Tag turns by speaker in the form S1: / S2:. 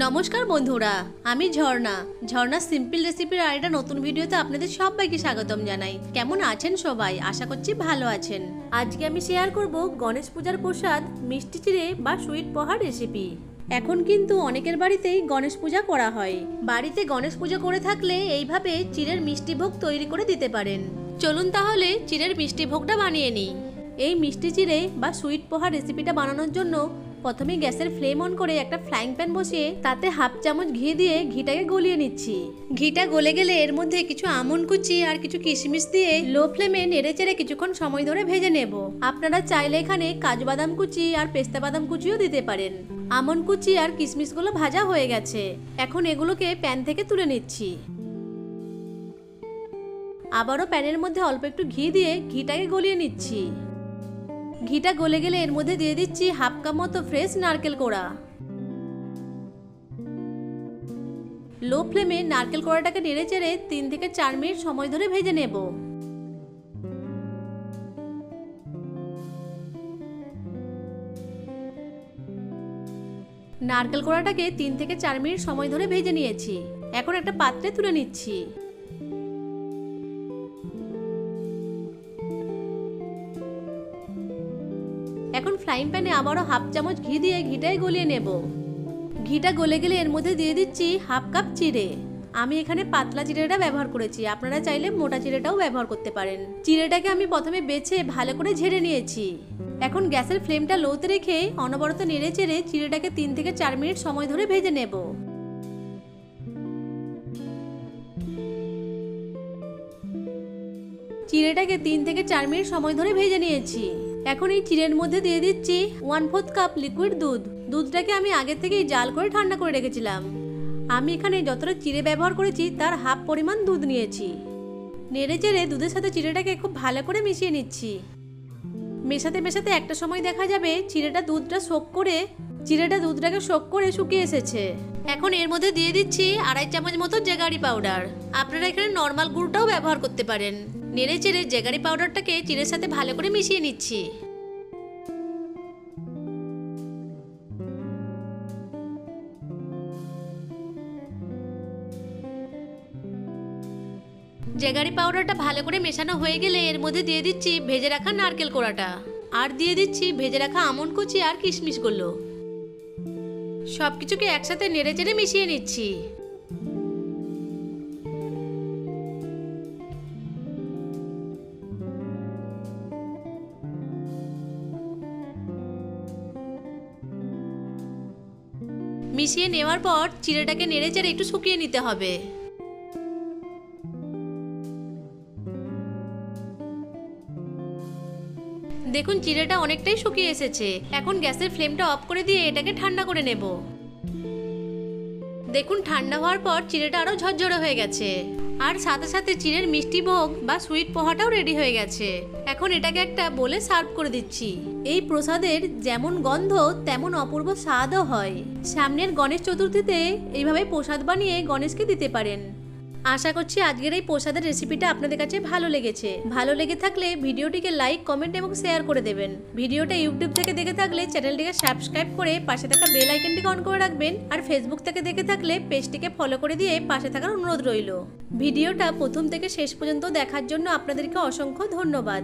S1: নমস্কার বন্ধুরা, আমি ঝর্ণা সিম্পল রেসিপির আরেকটা নতুন ভিডিওতে আপনাদের সবাইকে স্বাগতম জানাই। কেমন আছেন সবাই? আশা করছি ভালো আছেন। আজকে আমি শেয়ার করব গণেশ পূজার প্রসাদ মিষ্টি চিড়ে বা সুইট পোহা রেসিপি। এখন কিন্তু অনেকের বাড়িতেই গণেশ পূজা করা হয়। বাড়িতে গণেশ পূজা করে থাকলে এইভাবে চিড়ের মিষ্টি ভোগ তৈরি করে দিতে পারেন। চলুন তাহলে চিড়ের মিষ্টি ভোগটা বানিয়ে নিই। এই মিষ্টি চিড়ে বা সুইট পোহা রেসিপিটা বানানোর জন্য প্রথমে গ্যাসের ফ্লেম অন করে একটা ফ্রাইং প্যান বসিয়ে তাতে হাফ চামচ ঘি দিয়ে ঘিটাকে গলিয়ে নিচ্ছি। ঘিটা গলে গেলে এর মধ্যে কিছু আমন্ড কুচি আর কিছু কিশমিশ দিয়ে লো ফ্লেমে নেড়েচেড়ে কিছুক্ষণ সময় ধরে ভেজে নেব। আপনারা চাইলে এখানে কাজু বাদাম কুচি আর পেস্তা বাদাম কুচিও দিতে পারেন। আমন্ড কুচি আর কিশমিশগুলো ভাজা হয়ে গেছে, এখন এগুলোকে প্যান থেকে তুলে নিচ্ছি। আবারও প্যানের মধ্যে অল্প একটু ঘি দিয়ে ঘিটাকে গলিয়ে নিচ্ছি। ঘিটা গলে গেলে এর মধ্যে দিয়ে দিচ্ছি হাফ কাপ মতো ফ্রেশ নারকেল কোড়া। লো ফ্লেমে নারকেল কোড়াটাকে নেড়ে চেড়ে 3 থেকে 4 মিনিট সময় ধরে ভেজে নেব। নারকেল কোড়াটাকে 3 থেকে 4 মিনিট সময় ধরে ভেজে নিয়েছি, এখন একটা পাত্রে তুলে নিচ্ছি। এখন ফ্রাইং প্যানে আবারও হাফ চামচ ঘি দিয়ে ঘিটায় গলিয়ে নেব। ঘিটা গলে গেলে এর মধ্যে দিয়ে দিচ্ছি হাফ কাপ চিড়ে। আমি এখানে পাতলা চিড়েটা ব্যবহার করেছি, আপনারা চাইলে মোটা চিড়েটাও ব্যবহার করতে পারেন। চিড়েটাকে আমি প্রথমে বেছে ভালো করে ঝেড়ে নিয়েছি। এখন গ্যাসের ফ্লেমটা লোতে রেখে অনবরত নেড়ে চেড়ে চিড়েটাকে 3 থেকে 4 মিনিট সময় ধরে ভেজে নেব। চিড়েটাকে 3 থেকে 4 মিনিট সময় ধরে ভেজে নিয়েছি। এখন এই চিড়ের মধ্যে দিয়ে দিচ্ছি 1/4 কাপ লিকুইড দুধ। দুধটাকে আমি আগে থেকেই জাল করে ঠান্ডা করে রেখেছিলাম। আমি এখানে যতটা চিড়ে ব্যবহার করেছি তার হাফ পরিমাণ দুধ নিয়েছি। নেড়ে চেড়ে দুধের সাথে চিড়েটাকে খুব ভালো করে মিশিয়ে নিচ্ছি। মেশাতে মেশাতে একটা সময় দেখা যাবে চিড়েটা দুধটাকে শোক করে শুকিয়ে এসেছে। এখন এর মধ্যে দিয়ে দিচ্ছি 2.5 চামচ মতো জেগারি পাউডার। আপনারা এখানে নর্মাল গুড়টাও ব্যবহার করতে পারেন। নেড়ে চেড়ে জেগারি পাউডারটাকে চিড়ের সাথে ভালো করে মিশিয়ে নিচ্ছি। জেগারি পাউডারটা ভালো করে মেশানো হয়ে গেলে এর মধ্যে দিয়ে দিচ্ছি ভেজে রাখা নারকেল কোড়াটা, আর দিয়ে দিচ্ছি ভেজে রাখা আমন্ড কুচি আর কিশমিশগুলো। সবকিছুকে একসাথে নেড়ে চেড়ে মিশিয়ে নিচ্ছি। মিশিয়ে নেওয়ার পর চিড়েটাকে নেড়ে চেড়ে একটু শুকিয়ে নিতে হবে। দেখুন চিড়েটা অনেকটাই শুকিয়ে এসেছে। এখন গ্যাসের ফ্লেমটা অফ করে দিয়ে এটাকে ঠান্ডা করে নেব। দেখুন ঠান্ডা হওয়ার পর চিড়েটা আরো ঝরঝরে হয়ে গেছে, আর সাথে সাথে চিড়ের মিষ্টি ভোগ বা সুইট পোহাটাও রেডি হয়ে গেছে। এখন এটাকে একটা বলে সার্ভ করে দিচ্ছি। এই প্রসাদের যেমন গন্ধ তেমন অপূর্ব স্বাদও হয়। সামনের গণেশ চতুর্থীতে এইভাবে প্রসাদ বানিয়ে গণেশকে দিতে পারেন। আশা করছি আজকের এই প্রসাদের রেসিপিটা আপনাদের কাছে ভালো লেগেছে। ভালো লেগে থাকলে ভিডিওটিকে লাইক, কমেন্ট এবং শেয়ার করে দেবেন। ভিডিওটা ইউটিউব থেকে দেখে থাকলে চ্যানেলটিকে সাবস্ক্রাইব করে পাশে থাকা বেল আইকনটিকে অন করে রাখবেন। আর ফেসবুক থেকে দেখে থাকলে পেজটিকে ফলো করে দিয়ে পাশে থাকার অনুরোধ রইল। ভিডিওটা প্রথম থেকে শেষ পর্যন্ত দেখার জন্য আপনাদেরকে অসংখ্য ধন্যবাদ।